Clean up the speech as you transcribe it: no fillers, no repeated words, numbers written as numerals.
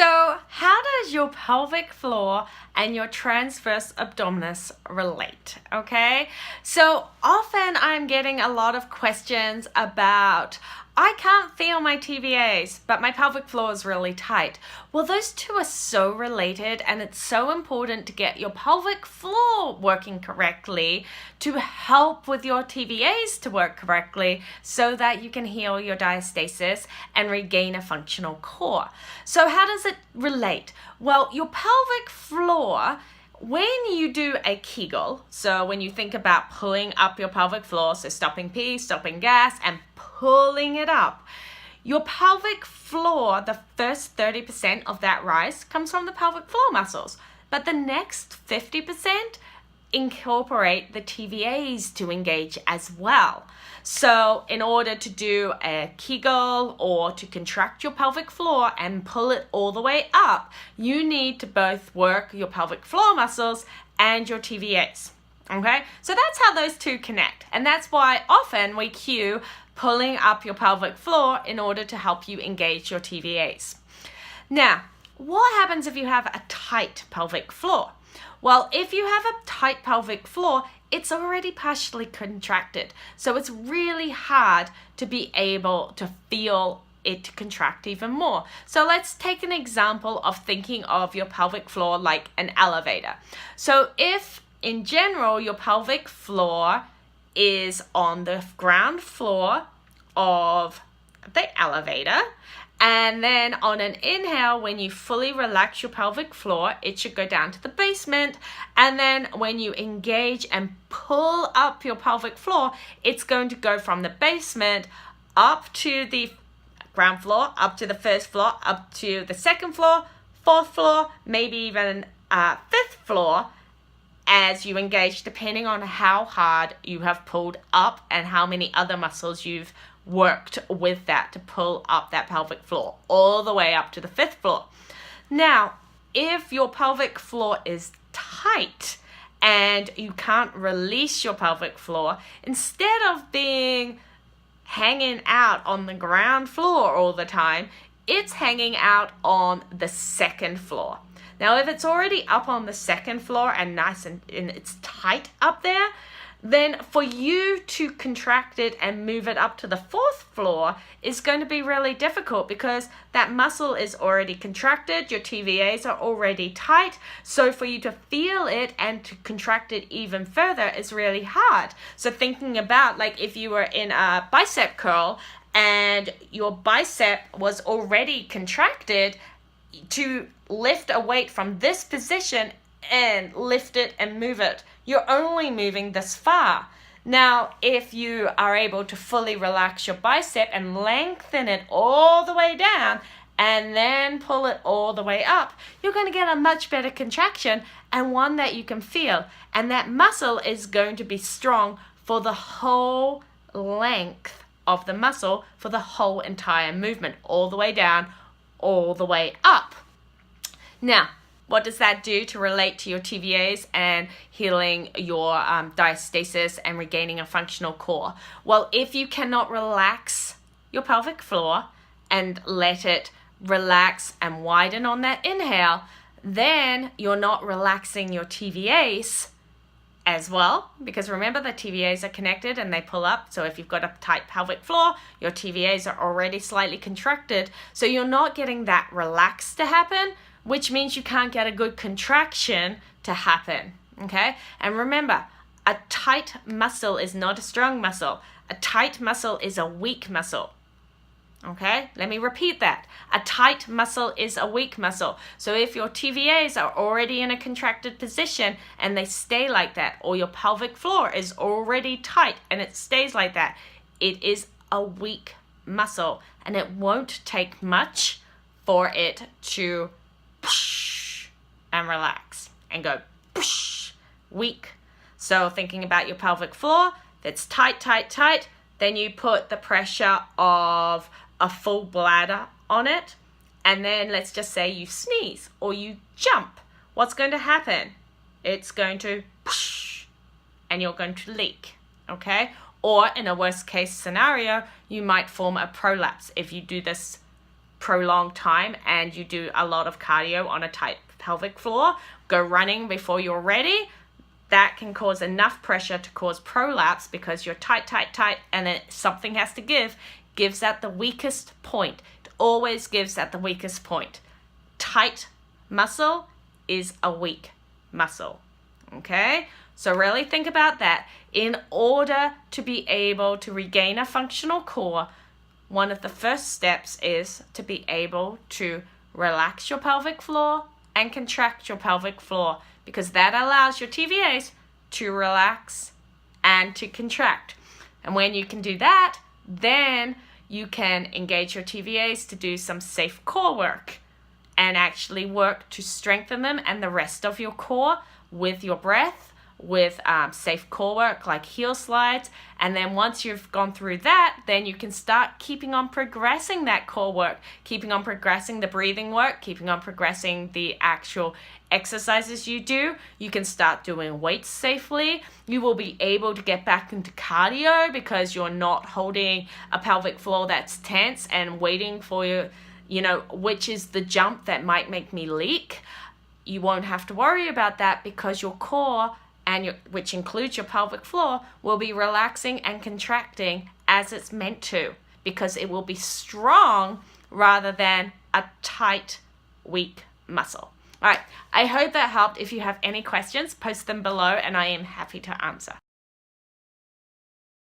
So how does your pelvic floor and your transverse abdominis relate? Okay, so often I'm getting a lot of questions about, I can't feel my TVAs, but my pelvic floor is really tight. Well, those two are so related, and it's so important to get your pelvic floor working correctly to help with your TVAs to work correctly so that you can heal your diastasis and regain a functional core. So how does it relate? Well, your pelvic floor, when you do a Kegel, so when you think about pulling up your pelvic floor, so stopping pee, stopping gas, and pulling it up, your pelvic floor, the first 30% of that rise comes from the pelvic floor muscles, but the next 50% incorporate the TVAs to engage as well. So in order to do a Kegel or to contract your pelvic floor and pull it all the way up, you need to both work your pelvic floor muscles and your TVAs. Okay, so that's how those two connect, and that's why often we cue pulling up your pelvic floor in order to help you engage your TVAs. Now, what happens if you have a tight pelvic floor? Well, if you have a tight pelvic floor, it's already partially contracted. So it's really hard to be able to feel it contract even more. So let's take an example of thinking of your pelvic floor like an elevator. So if in general your pelvic floor is on the ground floor of the elevator, and then on an inhale, when you fully relax your pelvic floor, it should go down to the basement. And then when you engage and pull up your pelvic floor, it's going to go from the basement up to the ground floor, up to the first floor, up to the second floor, fourth floor, maybe even fifth floor, as you engage, depending on how hard you have pulled up and how many other muscles you've worked with that to pull up that pelvic floor all the way up to the fifth floor. Now, if your pelvic floor is tight and you can't release your pelvic floor, instead of being hanging out on the ground floor all the time, it's hanging out on the second floor. Now, if it's already up on the second floor and nice and it's tight up there, then for you to contract it and move it up to the fourth floor is going to be really difficult because that muscle is already contracted, your TVAs are already tight, so for you to feel it and to contract it even further is really hard. So thinking about like if you were in a bicep curl and your bicep was already contracted, to lift a weight from this position and lift it and move it, you're only moving this far. Now, if you are able to fully relax your bicep and lengthen it all the way down and then pull it all the way up, you're going to get a much better contraction and one that you can feel. And that muscle is going to be strong for the whole length of the muscle for the whole entire movement, all the way down, all the way up. Now, what does that do to relate to your TVAs and healing your diastasis and regaining a functional core? Well, if you cannot relax your pelvic floor and let it relax and widen on that inhale, then you're not relaxing your TVAs as well, because remember the TVAs are connected and they pull up. So if you've got a tight pelvic floor, your TVAs are already slightly contracted. So you're not getting that relax to happen, which means you can't get a good contraction to happen, okay? And remember, a tight muscle is not a strong muscle. A tight muscle is a weak muscle, okay? Let me repeat that. A tight muscle is a weak muscle. So if your TVAs are already in a contracted position and they stay like that, or your pelvic floor is already tight and it stays like that, it is a weak muscle, and it won't take much for it to and relax and go weak. So thinking about your pelvic floor, if it's tight, then you put the pressure of a full bladder on it, and then let's just say you sneeze or you jump. What's going to happen? It's going to and you're going to leak, okay? Or in a worst case scenario, you might form a prolapse if you do this prolonged time and you do a lot of cardio on a tight pelvic floor, go running before you're ready, that can cause enough pressure to cause prolapse because you're tight, and then something has to gives at the weakest point. It always gives at the weakest point. Tight muscle is a weak muscle, okay? So really think about that. In order to be able to regain a functional core, one of the first steps is to be able to relax your pelvic floor and contract your pelvic floor, because that allows your TVAs to relax and to contract. And when you can do that, then you can engage your TVAs to do some safe core work and actually work to strengthen them and the rest of your core with your breath, with safe core work like heel slides. And then once you've gone through that, then you can start keeping on progressing that core work, keeping on progressing the breathing work, keeping on progressing the actual exercises you do. You can start doing weights safely. You will be able to get back into cardio because you're not holding a pelvic floor that's tense and waiting for your, which is the jump that might make me leak. You won't have to worry about that because your core, which includes your pelvic floor, will be relaxing and contracting as it's meant to, because it will be strong rather than a tight, weak muscle. All right, I hope that helped. If you have any questions, post them below and I am happy to answer.